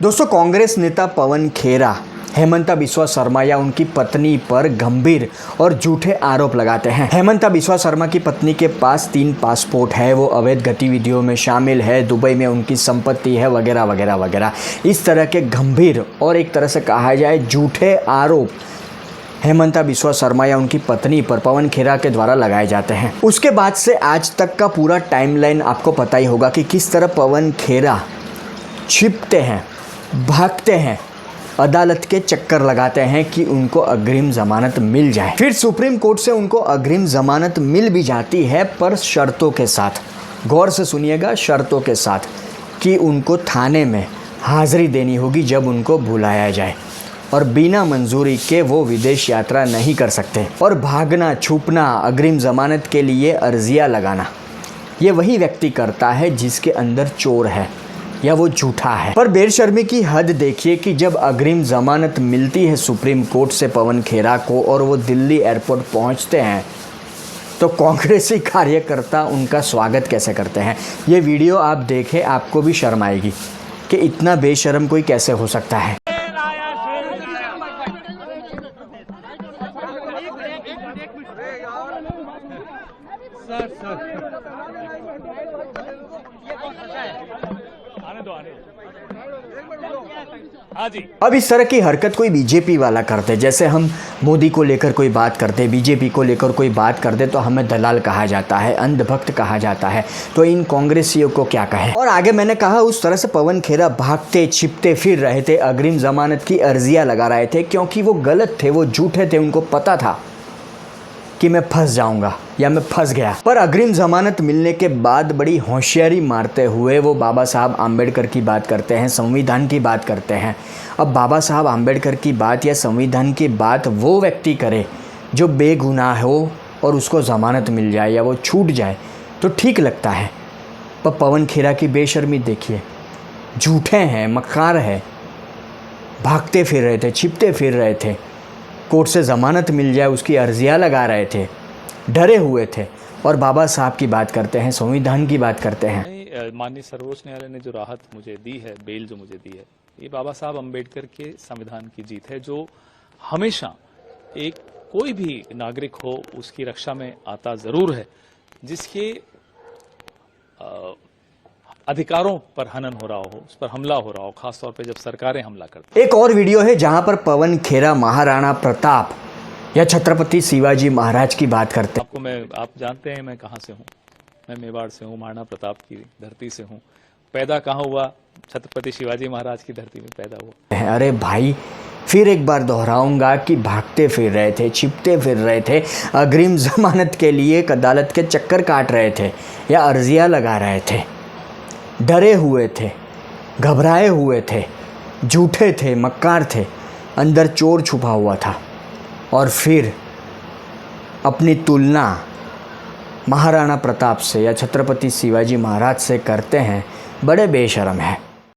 दोस्तों, कांग्रेस नेता पवन खेरा हेमंता बिस्वा शर्मा या उनकी पत्नी पर गंभीर और झूठे आरोप लगाते हैं। हेमंता बिस्वा शर्मा की पत्नी के पास 3 पासपोर्ट है, वो अवैध गतिविधियों में शामिल है, दुबई में उनकी संपत्ति है, वगैरह वगैरह वगैरह। इस तरह के गंभीर और एक तरह से कहा जाए झूठे आरोप हेमंता बिस्वा शर्मा या उनकी पत्नी पर पवन खेरा के द्वारा लगाए जाते हैं। उसके बाद से आज तक का पूरा टाइमलाइन आपको पता ही होगा कि किस तरह पवन खेरा छिपते हैं, भागते हैं, अदालत के चक्कर लगाते हैं कि उनको अग्रिम जमानत मिल जाए। फिर सुप्रीम कोर्ट से उनको अग्रिम जमानत मिल भी जाती है, पर शर्तों के साथ। गौर से सुनिएगा, शर्तों के साथ कि उनको थाने में हाजिरी देनी होगी जब उनको बुलाया जाए, और बिना मंजूरी के वो विदेश यात्रा नहीं कर सकते। और भागना, छुपना, अग्रिम जमानत के लिए अर्जियां लगाना, ये वही व्यक्ति करता है जिसके अंदर चोर है या वो झूठा है। पर बेशर्मी की हद देखिए कि जब अग्रिम जमानत मिलती है सुप्रीम कोर्ट से पवन खेरा को और वो दिल्ली एयरपोर्ट पहुंचते हैं, तो कांग्रेसी कार्यकर्ता उनका स्वागत कैसे करते हैं। ये वीडियो आप देखें, आपको भी शर्म आएगी कि इतना बेशर्म कोई कैसे हो सकता है। अब इस तरह की हरकत कोई बीजेपी वाला करते, जैसे हम मोदी को लेकर कोई बात करते, बीजेपी को लेकर कोई बात करते, तो हमें दलाल कहा जाता है, अंधभक्त कहा जाता है। तो इन कांग्रेसियों को क्या कहें। और आगे मैंने कहा, उस तरह से पवन खेरा भागते छिपते फिर रहे थे, अग्रिम जमानत की अर्जियां लगा रहे थे, क्योंकि वो गलत थे, वो झूठे थे। उनको पता था कि मैं फंस जाऊंगा या मैं फंस गया। पर अग्रिम जमानत मिलने के बाद बड़ी होशियारी मारते हुए वो बाबा साहब आम्बेडकर की बात करते हैं, संविधान की बात करते हैं। अब बाबा साहब आम्बेडकर की बात या संविधान की बात वो व्यक्ति करे जो बेगुनाह हो और उसको ज़मानत मिल जाए या वो छूट जाए तो ठीक लगता है। पर पवन खेरा की बेशर्मी देखिए, झूठे हैं, मक्कार है, भागते फिर रहे थे, छिपते फिर रहे थे, कोर्ट से ज़मानत मिल जाए उसकी अर्जियां लगा रहे थे, डरे हुए थे, और बाबा साहब की बात करते हैं, संविधान की बात करते हैं। माननीय सर्वोच्च न्यायालय ने जो राहत मुझे दी है, बेल जो मुझे दी है, ये बाबा साहब अम्बेडकर के संविधान की जीत है, जो हमेशा एक कोई भी नागरिक हो उसकी रक्षा में आता जरूर है, जिसके अधिकारों पर हनन हो रहा हो, उस पर हमला हो रहा हो, खासतौर पे जब सरकारें हमला करती। एक और वीडियो है जहां पर पवन खेरा महाराणा प्रताप या छत्रपति शिवाजी महाराज की बात करते हैं। आप जानते हैं मैं कहां से हूं, मैं मेवाड़ से हूं, महाराणा प्रताप की धरती से हूं। पैदा कहां हुआ? छत्रपति शिवाजी महाराज की धरती में पैदा हुआ। अरे भाई, फिर एक बार दोहराऊंगा कि भागते फिर रहे थे, छिपते फिर रहे थे, अग्रिम जमानत के लिए अदालत के चक्कर काट रहे थे या अर्जियां लगा रहे थे, डरे हुए थे, घबराए हुए थे, झूठे थे, मक्कार थे, अंदर चोर छुपा हुआ था, और फिर अपनी तुलना महाराणा प्रताप से या छत्रपति शिवाजी महाराज से करते हैं। बड़े बेशर्म है।